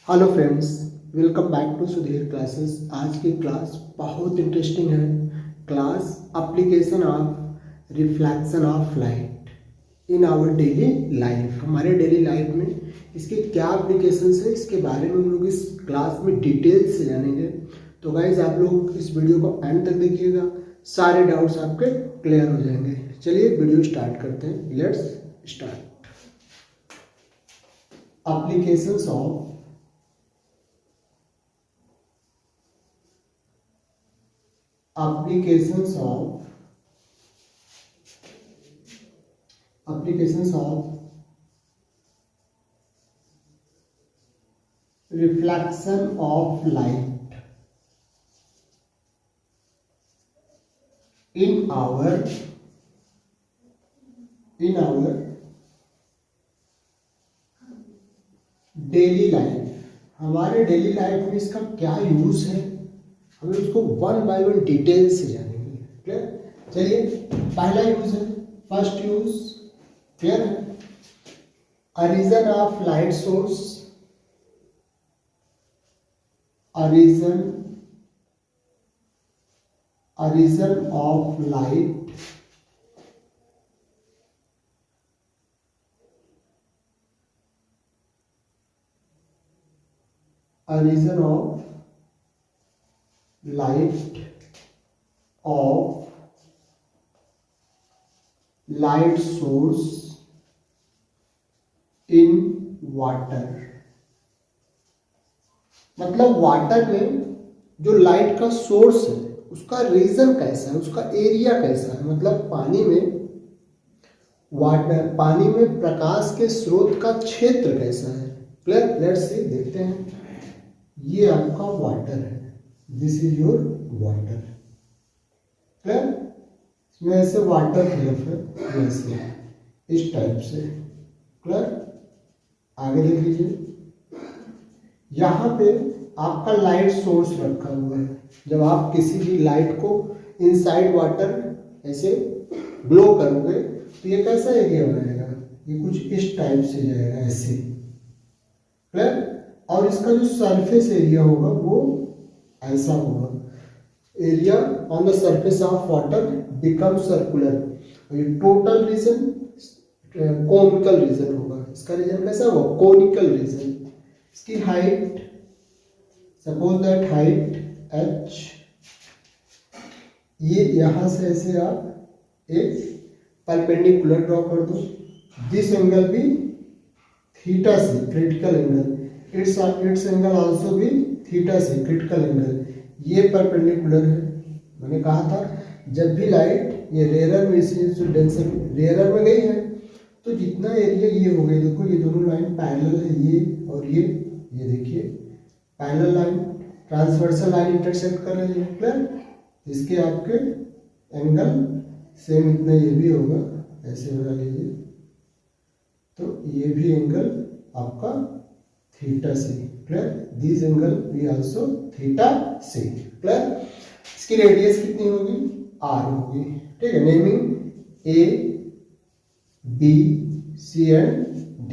Hello friends, welcome back to Sudhir classes. आज की class बहुत इंटरेस्टिंग है। Class application of reflection of light in our daily life. हमारे daily life में इसके क्या एप्लीकेशंस है, इसके बारे में हम लोग इस क्लास में डिटेल से जानेंगे। तो गाइज आप लोग इस वीडियो को एंड तक देखिएगा, सारे डाउट्स आपके क्लियर हो जाएंगे। चलिए वीडियो स्टार्ट करते हैं। Let's start. Applications of applications of reflection of light in our daily life. हमारे डेली लाइफ में इसका क्या यूज है, हमें उसको वन बाय वन डिटेल से जानेंगे। क्लियर? चलिए, पहला यूज है, फर्स्ट यूज क्लियर है। A region of light source, a region of light a reason of light source in water। मतलब वाटर में जो लाइट का सोर्स है उसका रीजन कैसा है, उसका एरिया कैसा है। मतलब पानी में प्रकाश के स्रोत का क्षेत्र कैसा है। क्लियर? लेट्स सी, देखते हैं। ये आपका वाटर है, this is your water. Clear? इसमें ऐसे वाटर फिलअप है, ऐसे इस टाइप से। क्लियर? आगे देख लीजिए, यहाँ पे आपका लाइट सोर्स रखा हुआ है। जब आप किसी भी लाइट को इनसाइड वाटर ऐसे ब्लो करोगे तो ये कैसा एरिया बनाएगा, ये कुछ इस टाइप से जाएगा, ऐसे। क्लियर? और इसका जो सरफेस एरिया होगा वो ऐसा होगा। Area on the surface of water become circular. ये टोटल रीजन कोनिकल रीजन होगा। इसका रीजन कैसा होगा? Conical region. इसकी height, suppose that height h, ये यहां से ऐसे आप एक परपेंडिकुलर ड्रॉ कर दो। दिस एंगल भी थीटा से, critical angle. It's angle also भी थीटा से, क्रिटिकल एंगल। ये परपेंडिकुलर है। मैंने कहा था जब भी लाइट ये रेयरर में, इसलिए डेंसिटी रेयरर में गई है तो जितना एरिया ये हो गया, देखो ये दोनों लाइन पैरेलल है, ये और ये देखिए parallel line, transversal line intersect कर रही है। क्लियर? इसके आपके एंगल सेम इतना ये भी होगा, ऐसे बना लीजिए। तो ये भी एंगल आपका थीटा से। क्लियर? दिस एंगल भी आल्सो थीटा से। क्लियर? इसकी रेडियस कितनी होगी? r होगी। ठीक है? Naming a, b, c and d।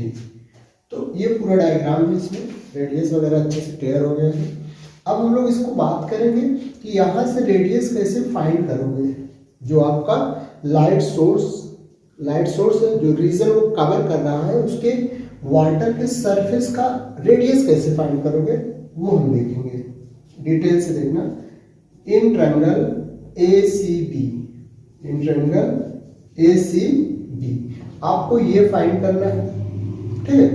तो ये पूरा डायग्राम है, इसमें रेडियस वगैरह अच्छे से क्लियर हो गया है। अब हम लोग इसको बात करेंगे कि यहाँ से रेडियस कैसे फाइंड करोगे। जो आपका लाइट सोर्स है, जो रीजन वो कवर कर रहा है, उसके वाटर के सरफेस का रेडियस कैसे फाइंड करोगे वो हम देखेंगे। डिटेल से देखना। इन ट्रायंगल ACB आपको ये फाइंड करना है। ठीक है?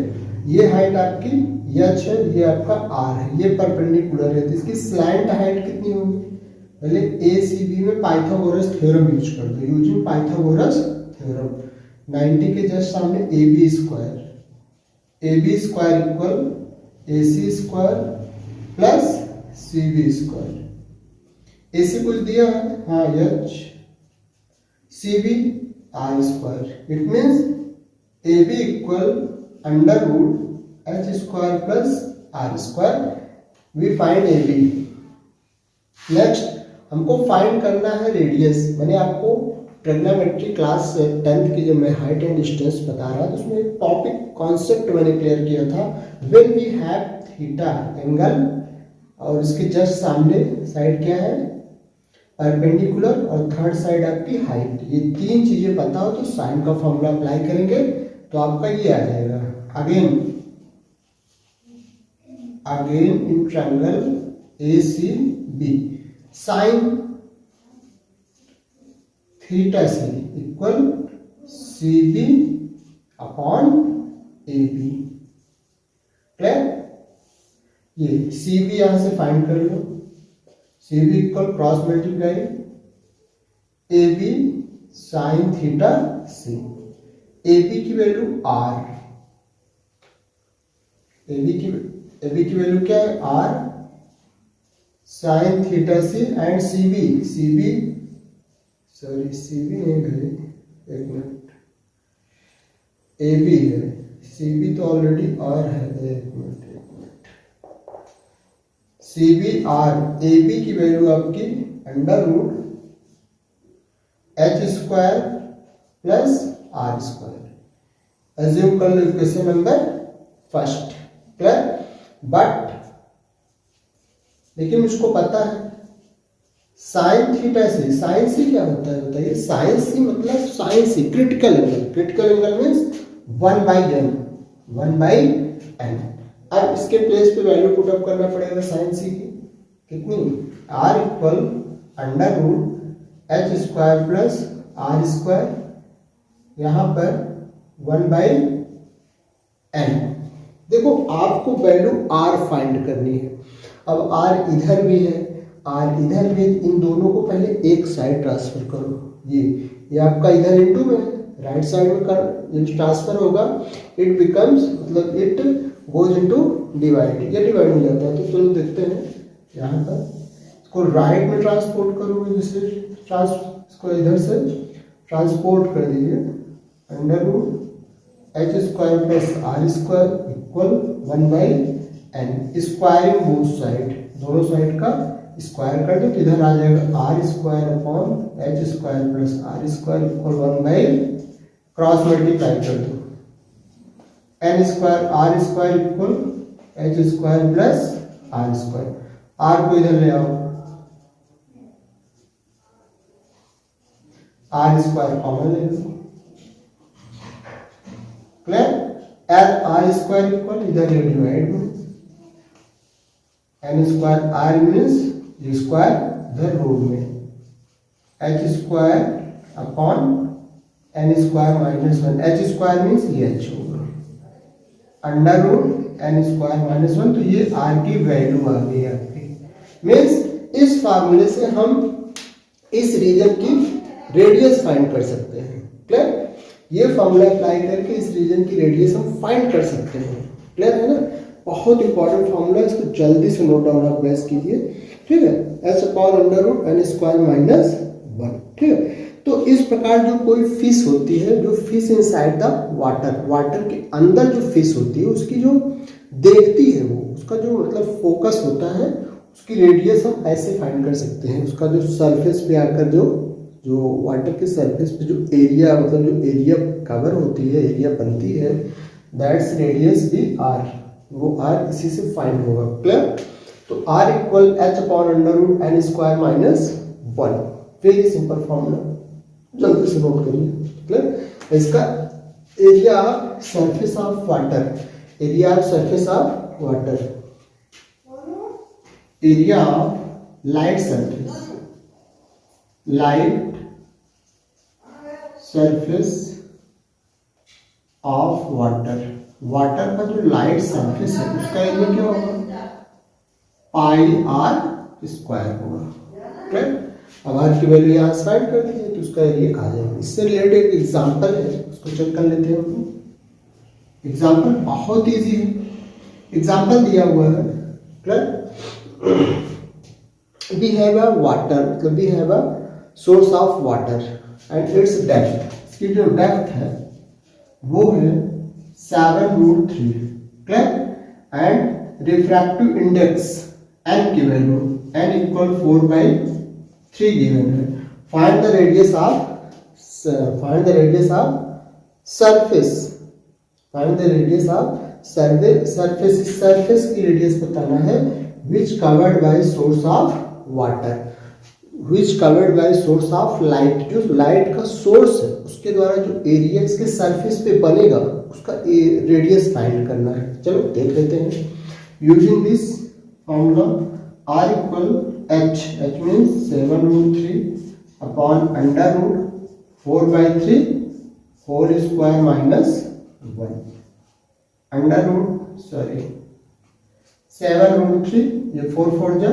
ये हाइट आपकी h है, ये आपका r है, ये परपेंडिकुलर है, तो इसकी स्लैंट हाइट कितनी होगी? पहले ACB में पाइथागोरस थ्योरम यूज कर दो। यूजिंग पाइथागोरस थ्योरम 90 के जस्ट सामने AB square equal AC square plus CB square. AC कुछ दिया है, हाँ, h, CB r square. It means AB equal under root h square plus r square. We find AB। Next हमको find करना है radius. मैंने आपको ट्रिग्नोमेट्री क्लास 10th की जब मैं हाइट एंड डिस्टेंस बता रहा था, उसमें एक टॉपिक कॉन्सेप्ट मैंने क्लियर किया था। When we have theta angle, और इसके जस्ट सामने साइड क्या है, परपेंडिकुलर, और थर्ड साइड आपकी हाइट। ये तीन चीजें पता हो तो साइन का फॉर्मूला अप्लाई करेंगे तो आपका ये आ जाएगा। Again in triangle ACB sine theta C equal CB upon AB। Clear? ये CB यहां से फाइंड कर लो, CB equal cross multiply AB sine theta C। AB की वैल्यू R, AB की वैल्यू क्या है R sine theta C, and CB नहीं है, एक मिनट, AB है, CB तो ऑलरेडी R है, एक मिनट CB R, AB की वैल्यू आपकी under root H square plus R square. Assume कर लो equation number first. Clear? But लेकिन मुझको पता है साइन थीटा से, साइन सी क्या होता है बताइए? साइन सी मतलब sine C critical angle, critical angle means 1/n। अब इसके प्लेस पे वैल्यू पुट अप करना पड़ेगा साइन सी की, कितनी? R equal under root H square plus R square, यहां पर 1/n। देखो आपको वैल्यू R फाइंड करनी है। अब R इधर भी है, R इधर भी, इन दोनों को पहले एक साइड ट्रांसफर करो। ये आपका इधर इंटू में है, राइट साइड में कर ट्रांसफर होगा, इट बिकम्स, मतलब इट गोज इनटू डिवाइड, ये डिवाइड हो जाता है। तो चलो देखते हैं, यहाँ पर इसको राइट में ट्रांसपोर्ट करोगे, जिससे इसको इधर से ट्रांसपोर्ट कर दीजिए, under root H square plus R square equal 1/n, squaring both side, दोनों साइड का स्क्वायर कर दो तो इधर आ जाएगा R square upon H square plus R square equal 1/, cross multiply कर दो, n square R square equal H square plus R square. R को इधर ले आओ, R स्क्वायर कॉमन ले लो। Clear? L R square equal इधर ले डिवाइड में, n स्क्वायर R मीन्स ये स्क्वायर इधर रूट में, H square upon n square minus 1, H square means ये H होगा, under root n square minus 1। तो ये R की वैल्यू आ गई आपकी। मीन्स इस फार्मूले से हम इस रीजन की रेडियस फाइंड कर सकते हैं। क्लियर? ये फार्मूला अप्लाई करके इस रीजन की रेडियस हम फाइंड कर सकते हैं। क्लियर है ना? बहुत इंपॉर्टेंट फार्मूला है, इसको जल्दी से नोट डाउन आप गैस कीजिए। ठीक है? H upon under root n square minus 1। ठीक है? तो इस प्रकार जो कोई फिश होती है, जो fish inside the water, water के अंदर जो फिश होती है, उसकी जो देखती है वो, उसका जो मतलब फोकस होता है, उसकी रेडियस हम ऐसे फाइंड कर सकते हैं। उसका जो सरफेस पे आकर जो वाटर के सरफेस पे जो एरिया, मतलब जो एरिया कवर होती है, एरिया बनती है, दैट्स रेडियस भी R, वो R इसी से फाइंड होगा। क्लियर? तो R equal H upon under root n square minus 1। Very simple formula, जल्दी से नोट करिए। क्लियर? इसका area surface of water, area of surface of water, area of light surface, light surface of water, water का जो light surface है उसका area क्या होगा? पाई R स्क्वायर होगा। राइट? अब R की वैल्यू यहाँ फाइंड कर दीजिए तो उसका एरिया आ जाएगा। इससे रिलेटेड एक एग्जांपल है, उसको चेक कर लेते हैं हम। एग्जांपल बहुत इजी है, एग्जांपल दिया हुआ है। Clear? We have a water, मतलब we have a source of water and its depth, इसकी जो डेप्थ है वो है 7√3। Clear? And refractive index n की वैल्यू n इक्वल 4/3 गिवन है। Find the radius of surface, find the radius of surface की radius बताना है which covered by source of water, which covered by source of light, जो light का source है उसके द्वारा जो एरिया इसके सरफेस पे बनेगा उसका रेडियस फाइंड करना है। चलो देख लेते हैं। Using this formula R equal H, H means 7√3 upon under root 4/3 whole square minus 1, under root 7√3, ये 4 जा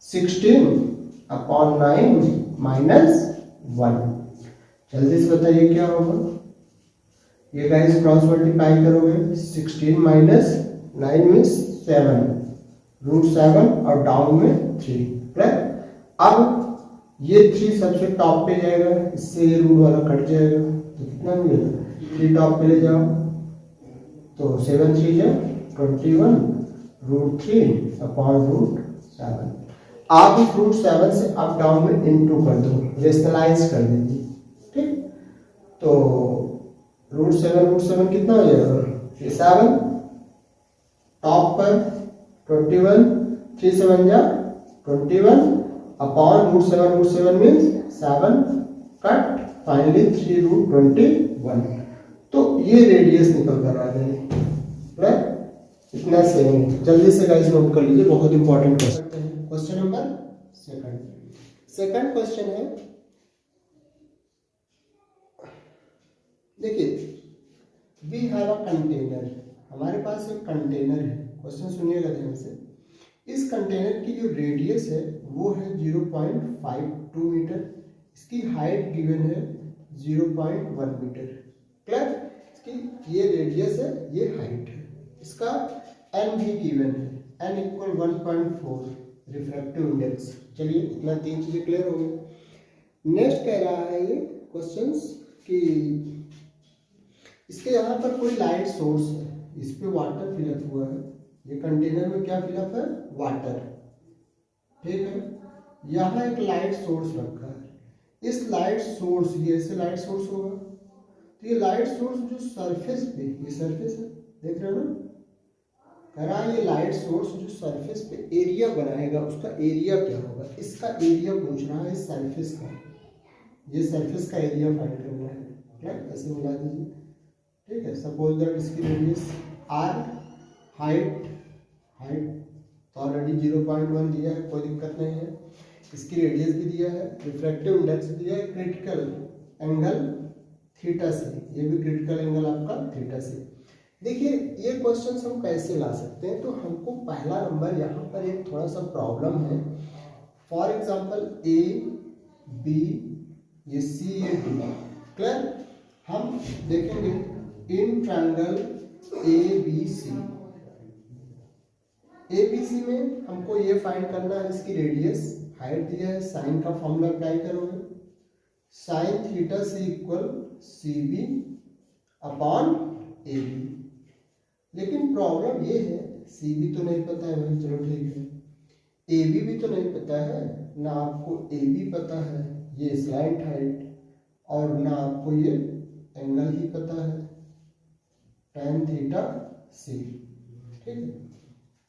16 अपॉन 9 माइनस 1। जल्दी से बताइए क्या होगा। ये गाइस क्रॉस मल्टीप्लाई करोगे 16 माइनस 9 मीन्स 7, √7 और डाउन में 3, राइट। अब ये 3 सबसे टॉप पे जाएगा, इससे ये रूट वाला कट जाएगा तो कितना मिलेगा, 3 टॉप पे ले जाओ तो 7 3 जा 21 √3 अपॉन √7। आप इस √7 से अप डाउन में इनटू कर दो, रेशनलाइज कर दीजिए, ठीक। तो √7 कितना हो जाएगा, 7 टॉप पर 21, 3 7 जा 21 अपॉन √7 मीन्स 7 कट, फाइनली 3√21। तो ये रेडियस निकल कर आ गई, राइट। इतना सेम, जल्दी से गाइस नोट कर लीजिए, बहुत important question. Question number second question है, देखिए वी हैव अ कंटेनर, हमारे पास एक कंटेनर है। क्वेश्चन सुनिएगा ध्यान से। इस कंटेनर की जो रेडियस है वो है 0.52 मीटर, इसकी हाइट गिवन है 0.1 मीटर, क्लियर। इसकी ये रेडियस है, ये हाइट है, इसका n भी गिवन है, n इक्वल 1.4 रिफ्रैक्टिव इंडेक्स। चलिए इतना 3 चीजें क्लियर हो गई। नेक्स्ट कह रहा है ये क्वेश्चंस कि इसके यहाँ पर कोई लाइट सोर्स है, इस पे वाटर फिलअप हुआ है, ये कंटेनर में क्या फिलअप है, वाटर, ठीक है। यहाँ एक लाइट सोर्स रखा है, इस लाइट सोर्स, ये ऐसे लाइट सोर्स होगा, तो ये लाइट सोर्स जो सरफेस पे, ये सरफेस है, देख रहे हो ना, कह रहा है ये लाइट सोर्स जो सरफेस पे एरिया बनाएगा उसका एरिया क्या होगा, इसका एरिया पूछ रहा है सरफेस का, ये सरफेस का एरिया फाइंड करना है, राइट। ऐसे मिला दीजिए, ठीक है। सपोज दैट इसकी रेडियस r, हाइट तो ऑलरेडी 0.1 दिया है, कोई दिक्कत नहीं है। इसकी रेडियस भी दिया है, रिफ्रैक्टिव इंडेक्स दिया है, क्रिटिकल एंगल थीटा से, ये भी क्रिटिकल एंगल आपका थीटा से। देखिए ये क्वेश्चंस हम कैसे ला सकते हैं, तो हमको पहला नंबर यहाँ पर एक थोड़ा सा प्रॉब्लम है। फॉर एग्जांपल ए बी, ये सी, ये डी, क्लियर। हम देखेंगे in triangle A B C में हमको ये फाइंड करना है, इसकी रेडियस, हाइट दिया है, साइन का फॉर्मूला अप्लाई करोगे, sine theta c equal c b upon a b. लेकिन प्रॉब्लम ये है सी बी तो नहीं पता है भाई, चलो ठीक है, ए बी भी तो नहीं पता है ना, आपको ए बी पता है, ये स्लाइट हाइट, और ना आपको ये एंगल ही पता है tan थीटा सी, ठीक है।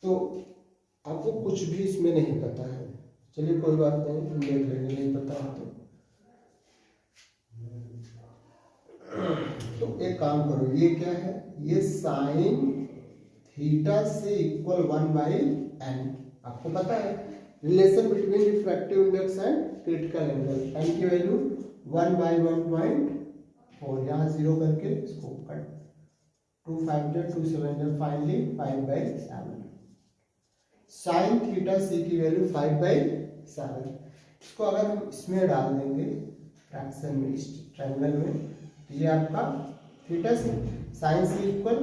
तो आपको कुछ भी इसमें नहीं पता है, चलिए कोई बात नहीं, हम देख लेंगे, नहीं पता है तो एक काम करो, ये क्या है, ये साइन थीटा से इक्वल 1/n, आपको पता है relation between refractive index and critical angle, n की वैल्यू 1/1.4, यहाँ 0 करके इसको कट, 2 5 2 7 फाइनली 5/7, साइन थीटा सी की वैल्यू 5/7। इसको अगर हम इसमें डाल देंगे फ्रैक्शन में, इस ट्रायंगल में, तो ये आपका थीटा सी, साइन सी इक्वल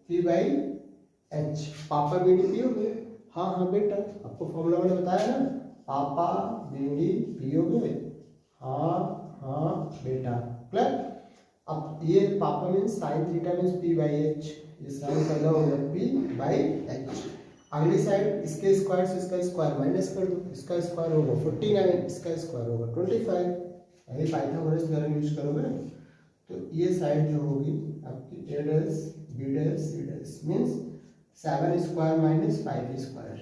p/h, पापा बीडी पी हो गए, हाँ बेटा, आपको फॉर्मूला मैंने बताया ना, पापा बीडी पी हो गए, हाँ बेटा, क्लियर। अब ये पापा means sine theta means p/h, ये साइन पहला हो गया p/h। अगली साइड इसके स्क्वायर से इसका स्क्वायर माइनस कर दो, इसका स्क्वायर होगा 49, इसका स्क्वायर होगा 25, यही पाइथागोरस थ्योरम यूज करोगे, तो ये साइड जो होगी आपकी a' b dash c dash means 7 square minus 5 square.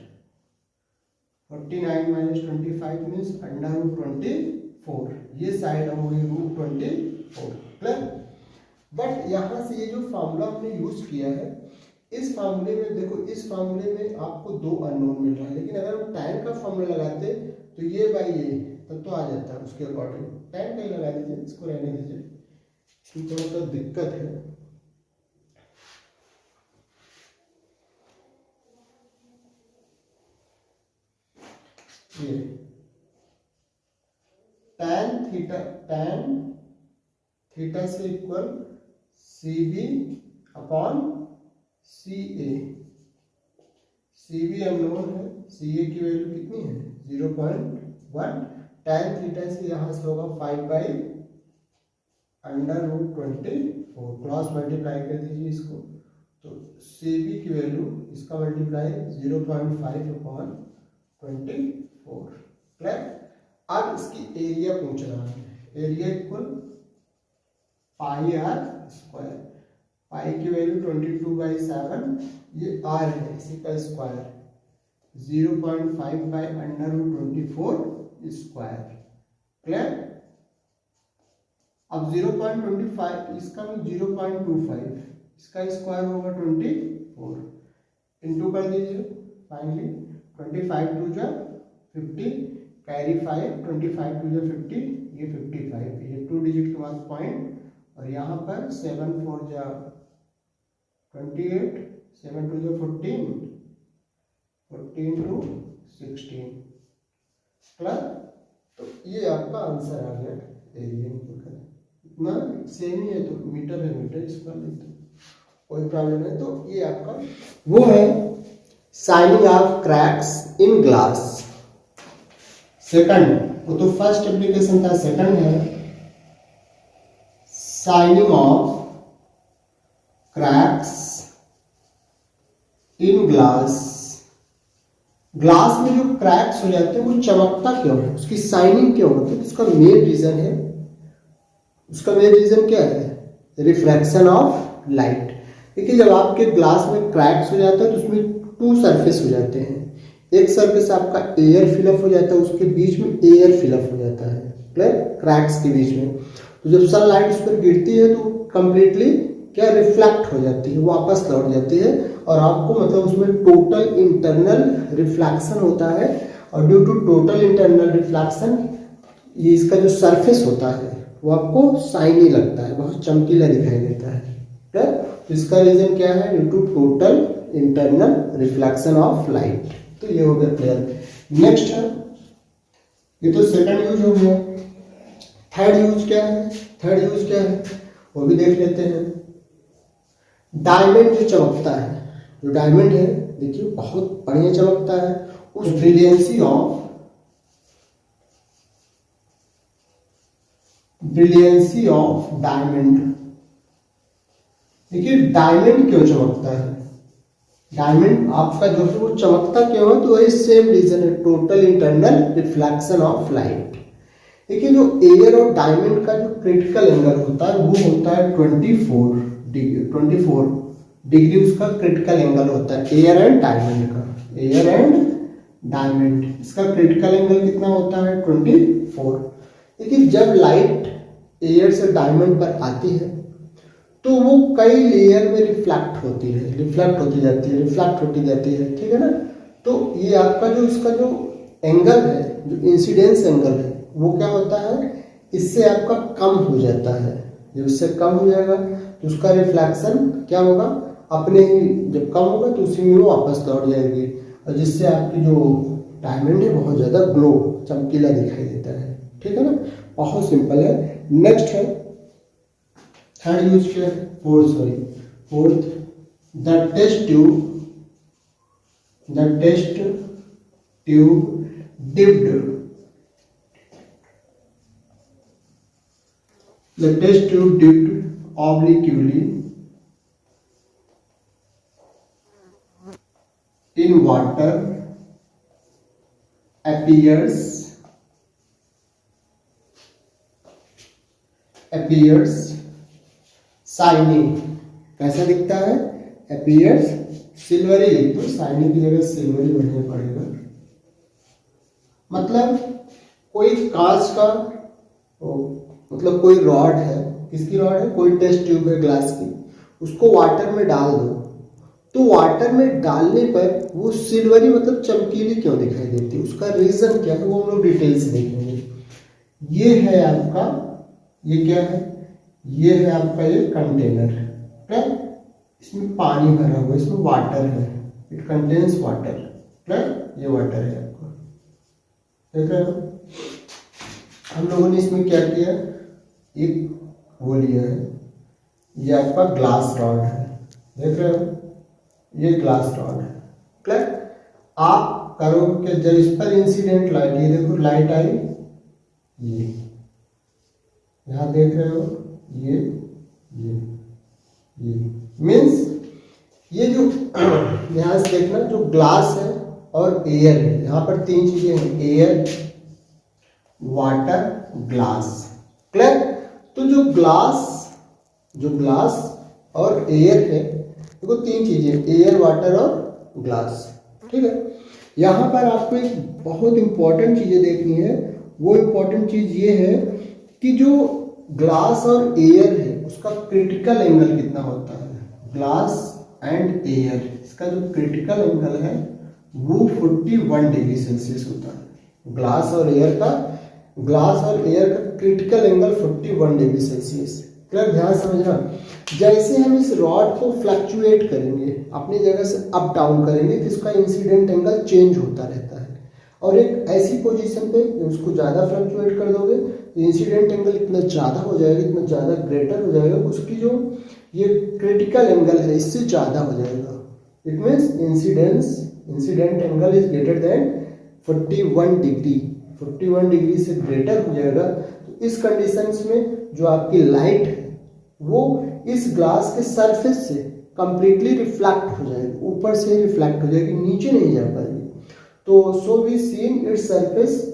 49 minus 25 means under root 24. ये साइड होगी रूट 24. क्लियर. बट यहाँ से ये जो फार्मूला हमने यूज किया है, इस फार्मूले में देखो, इस फार्मूले में आपको दो अननोन मिल रहा है, लेकिन अगर हम tan का फार्मूला लगाते तो ये बाई ये तब तो आ जाता है उसके अकॉर्डिंग. tan का ही लगा दीजिए, इसको रहने दीजिए, इसमें थोड़ा सा दिक्कत है. ये tan थीटा से equal CB upon CA. CB unknown है, CA की वैल्यू कितनी है 0.1. tan थीटा से यहाँ से होगा 5 by under root 24. Cross multiply कर दीजिए इसको, तो CB की वैल्यू इसका मल्टीप्लाई 0.5 अपॉन 24. क्लियर. अब इसकी एरिया पूछ रहा है. Area equal pi R square. Pi की वैल्यू 22/7, ये आर है, इसी का square 0.5 by under root 24 square. Clear. अब 0.25 इसका भी 0.25, इसका स्क्वायर होगा 24. इंटू कर दीजिए. फाइनली 25 टू जा 50, कैरी 5, 25 टू जा 50, ये 55. ये 2 डिजिट के बाद पॉइंट, और यहाँ पर 7 4 जा 28, 7 टू जा 14, 14 टू 16. क्लियर. तो ये आपका आंसर आ गया. एरिया निकल इतना सेम ही है, तो मीटर है मीटर, इसका लिख दो, कोई प्रॉब्लम नहीं. तो ये आपका वो है shining of cracks in glass. Second, वो तो फर्स्ट एप्लीकेशन था, सेकंड है shining of cracks in glass. Glass में जो क्रैक्स हो जाते हैं वो चमकता क्यों है, उसकी शाइनिंग क्यों होती है? उसका मेन रीजन है, उसका मेन रीजन क्या है? Refraction of light. देखिए, जब आपके ग्लास में क्रैक्स हो जाता है तो उसमें 2 सरफेस हो जाते हैं. एक सरफेस आपका एयर फिलअप हो जाता है, उसके बीच में एयर फिलअप हो जाता है. क्लियर. क्रैक्स के बीच में, तो जब सनलाइट उस पर गिरती है तो कंप्लीटली क्या रिफ्लेक्ट हो जाती है, वापस लौट जाती है, और आपको मतलब उसमें टोटल इंटरनल रिफ्लेक्शन होता है. और due to total internal reflection, ये इसका जो सरफेस होता है वो आपको शाइनी लगता है, बहुत चमकीला दिखाई देता है. तो इसका रीजन क्या है? Due to total internal reflection of light. तो ये हो गया क्लियर. नेक्स्ट है, ये तो सेकंड यूज हो गया. थर्ड यूज क्या है? थर्ड यूज क्या है वो भी देख लेते हैं. डायमंड जो चमकता है, जो डायमंड है देखिए बहुत बढ़िया चमकता है. उस ब्रिलियंसी ऑफ डायमंड. देखिए डायमंड क्यों चमकता है? डायमंड आपका जो है वो चमकता क्यों है? तो वही सेम रीजन है, total internal reflection of light. देखिए, जो एयर और डायमंड का जो क्रिटिकल एंगल होता है वो होता है 24 डिग्री उसका क्रिटिकल एंगल होता है. एयर एंड डायमंड का, एयर एंड डायमंड, इसका क्रिटिकल एंगल कितना होता है? 24. देखिए, जब लाइट एयर से डायमंड पर आती है तो वो कई लेयर में रिफ्लेक्ट होती है, रिफ्लेक्ट होती जाती है. ठीक है ना. तो ये आपका जो इसका जो एंगल है, जो इंसिडेंस एंगल है, वो क्या होता है? इससे आपका कम हो जाता है. जब इससे कम हो जाएगा तो उसका रिफ्लेक्शन क्या होगा? अपने ही जब कम होगा तो उसी में वो वापस लौट जाएगी, और जिससे आपकी जो डायमंड है बहुत ज़्यादा ग्लो, चमकीला दिखाई देता है. ठीक है ना. बहुत सिंपल है. नेक्स्ट है थर्ड यूज क्या है? Fourth, the test tube dipped. The test tube dipped obliquely in water appears shiny. कैसा दिखता है? अपीयर्स सिल्वरी लिख दो, शाइनी की जगह सिल्वरी बढ़िया पड़ेगा। मतलब कोई कांच का मतलब कोई रॉड है, किसकी रॉड है? कोई टेस्ट ट्यूब है ग्लास की, उसको वाटर में डाल दो, तो वाटर में डालने पर वो सिल्वरी मतलब चमकीली क्यों दिखाई देती है? उसका रीजन क्या है वो हम लोग डिटेल से देखेंगे। ये है आपका, ये क्या है? ये है आपका ये कंटेनर, राइट? इसमें पानी भरा हुआ है, इसमें वाटर है, इट कंटेन्स वाटर, राइट? ये वाटर है आपका, देख रहे हो? हम लोगों ने इसमें क्या किया, एक वो लिया है, ये आपका ग्लास रॉड है, देख रहे हो? ये ग्लास रॉड है, क्लियर? आप करो कि जब इस पर इंसिडेंट लाइट, ये देखो लाइट आई, ये यहां देख रहे हो, ये मीन्स ये जो ध्यान से देखना, जो ग्लास है और एयर है, यहाँ पर तीन चीजें हैं, एयर, वाटर, ग्लास, क्लियर? तो जो ग्लास और एयर है, देखो तीन चीजें, एयर, वाटर और ग्लास, ठीक है? यहाँ पर आपको एक बहुत इंपॉर्टेंट चीजें देखनी है। वो इंपॉर्टेंट चीज ये है कि जो ग्लास और एयर है उसका क्रिटिकल एंगल कितना होता है। ग्लास एंड एयर, इसका जो क्रिटिकल एंगल है वो 41 डिग्री सेल्सियस होता है। ग्लास और एयर का critical angle 41 degree Celsius, clear? ध्यान समझना, जैसे हम इस रॉड को फ्लक्चुएट करेंगे, अपनी जगह से अप डाउन करेंगे, तो इसका इंसिडेंट एंगल चेंज होता रहता है, और एक ऐसी पोजीशन पे उसको ज़्यादा फ्लक्चुएट कर दोगे तो इंसिडेंट एंगल इतना ज़्यादा हो जाएगा, इतना ज़्यादा ग्रेटर हो जाएगा, उसकी जो ये क्रिटिकल एंगल है इससे ज़्यादा हो जाएगा। It means incident angle is greater than 41 degree से ग्रेटर हो जाएगा। तो इस कंडीशंस में जो आपकी लाइट है वो इस ग्लास के सरफेस से कंप्लीटली रिफ्लेक्ट हो जाएगी, ऊपर से रिफ्लेक्ट हो जाएगी, नीचे नहीं जा पाएगी। तो so we seen its surface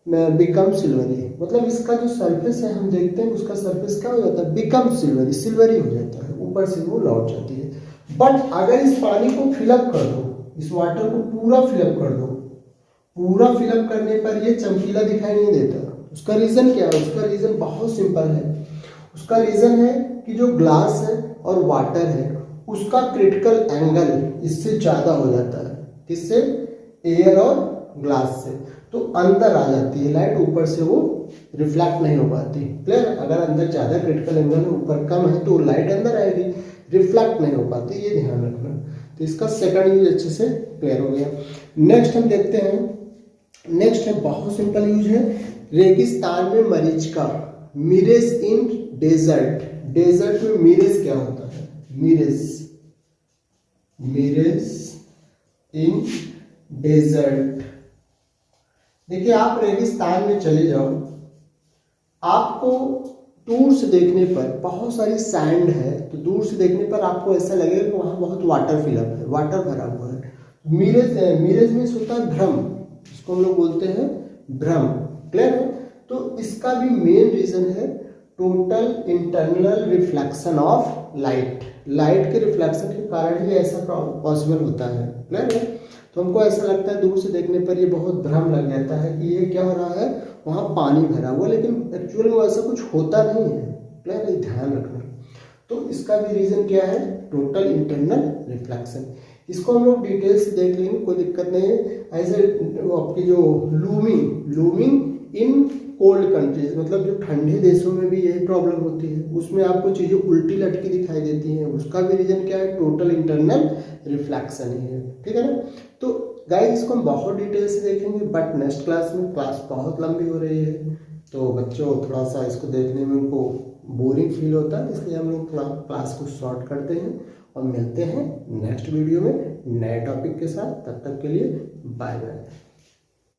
become silvery, मतलब इसका जो सरफेस है हम देखते हैं उसका सरफेस क्या हो जाता है? बिकम सिल्वरी हो जाता है, ऊपर से वो लौट जाती है। बट अगर इस पानी को फिलअप कर दो, इस वाटर को पूरा फिलअप कर दो, पूरा फिलअप करने पर ये चमकीला दिखाई नहीं देता। उसका रीजन क्या है? उसका रीजन बहुत सिंपल है। उसका रीजन है कि जो ग्लास है और वाटर है उसका क्रिटिकल एंगल इससे ज्यादा हो जाता है, किससे? एयर और ग्लास से, तो अंदर आ जाती है लाइट, ऊपर से वो रिफ्लेक्ट नहीं हो पाती, क्लियर? अगर अंदर ज्यादा क्रिटिकल एंगल है, ऊपर कम है, तो लाइट अंदर आएगी, रिफ्लेक्ट नहीं हो पाती, ये ध्यान रखना। तो इसका सेकंड यूज अच्छे से क्लियर हो गया। नेक्स्ट हम देखते हैं, नेक्स्ट है बहुत सिंपल यूज है, रेगिस्तान में मरीच का, मिरेज इन डेजर्ट। डेजर्ट में मिरेज क्या होता है? Mirage in desert. देखिए आप रेगिस्तान में चले जाओ, आपको दूर से देखने पर बहुत सारी सैंड है, तो दूर से देखने पर आपको ऐसा लगेगा कि वहां बहुत वाटर फिलअप है, वाटर भरा हुआ है। मिरेज में होता है भ्रम, इसको हम लोग बोलते हैं भ्रम, क्लियर है? तो इसका भी मेन रीजन है total internal reflection of light. Light के रिफ्लेक्शन के कारण ही ऐसा पॉसिबल होता है, क्लियर है? तो हमको ऐसा लगता है दूर से देखने पर ये बहुत भ्रम लग जाता है कि ये क्या हो रहा है, वहाँ पानी भरा हुआ, लेकिन एक्चुअल में ऐसा कुछ होता नहीं है, क्लियर है? ध्यान रखना। तो इसका भी रीजन क्या है? Total internal reflection. इसको हम लोग डिटेल से देख लेंगे, कोई दिक्कत नहीं है। ऐसे आपकी जो लूमिंग इन कोल्ड कंट्रीज, मतलब जो ठंडे देशों में भी यही प्रॉब्लम होती है, उसमें आपको चीजें उल्टी लटकी दिखाई देती हैं, उसका भी रीजन क्या है? टोटल इंटरनल रिफ्लेक्शन ही है, ठीक है ना? तो गाइस इसको हम बहुत डिटेल से देखेंगे, बट नेक्स्ट क्लास में, क्लास बहुत लंबी हो रही है, तो बच्चों थोड़ा सा इसको देखने में उनको बोरिंग फील होता है, इसलिए हम लोग क्लास को शॉर्ट करते हैं और मिलते हैं नेक्स्ट वीडियो में नए टॉपिक के साथ। तब तक के लिए बाय बाय।